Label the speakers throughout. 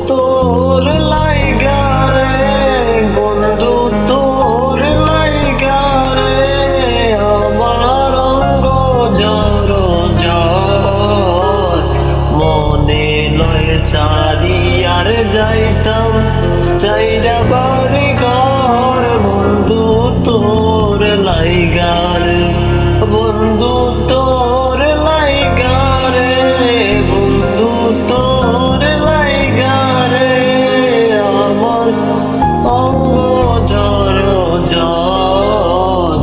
Speaker 1: তোর লাইগা রে, বন্ধু তোর লাইগা রে, আমার অঙ্গ জর জর, মনে লয় সারি আর যাইতাম চাইরা বাড়ি ঘর, বন্ধু তোর লাইগা রে, বন্ধু তোর লাইগা রে, বন্ধু তোর লাইগা রে, আমার অঙ্গ জর জর,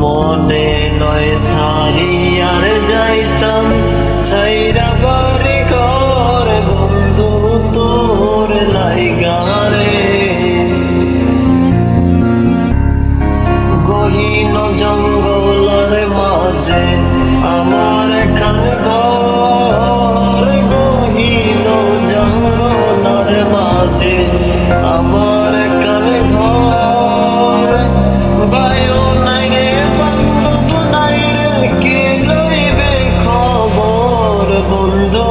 Speaker 1: মনে নয় ছাড়ি আর যাইতাম ছাইরা বাড়ি ঘর, বন্ধু তোর লাইগা রে। গহীন জঙ্গলের মাঝে আমার এখান ঘর, গহীন জঙ্গলের মাঝে আমার এখান ঘর, বায়ু নাই রে বান্ধব নাই রে, কে লইবে খবর, বন্ধু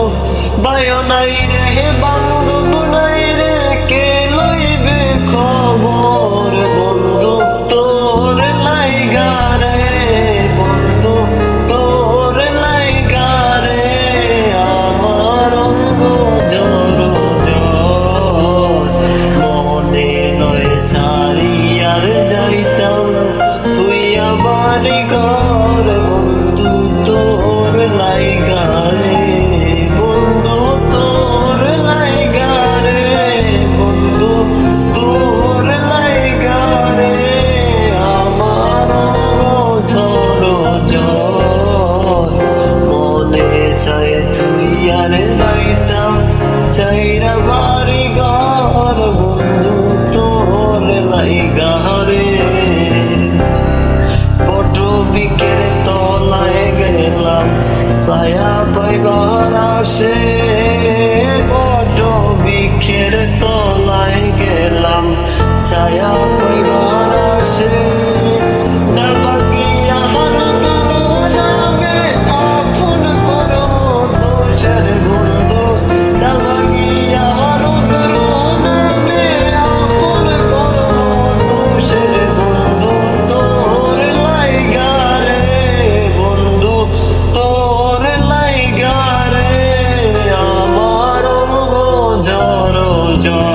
Speaker 1: বায়ু নাই রে বান্ধব নাই রে, কে লইবে খবর, বন্ধু তোর লাইগা রে, বন্ধু তোর লাইগা রে, আমার অঙ্গ জর জর, মনে নয় সারি আর যাইতাম তুই বাড়ি ঘর, বন্ধু তোর লাইগা রে, বন্ধু তোর লাইগা রে, বন্ধু তোর লাইগা রে, আমার অঙ্গ ঝর ঝর, মনে চায় তুই আর যাইতাম চাইরা বাড়ি ঘর, বন্ধু তোর লাইগা রে। পটবিকের তলায় গেলাম ছায়া পাইবার আসে, পটবিকের তলায় গেলাম ছায়া পাইবার আসে, ডাল বাগিয়া হারদ নামে আপন করো দোষের বন্ধু, ডাল বাগিয়া হারদ নামে আপন করো দোষের বন্ধু, তোর লাইগা রে, বন্ধু তোর লাইগা রে, আমার অঙ্গ জর জর।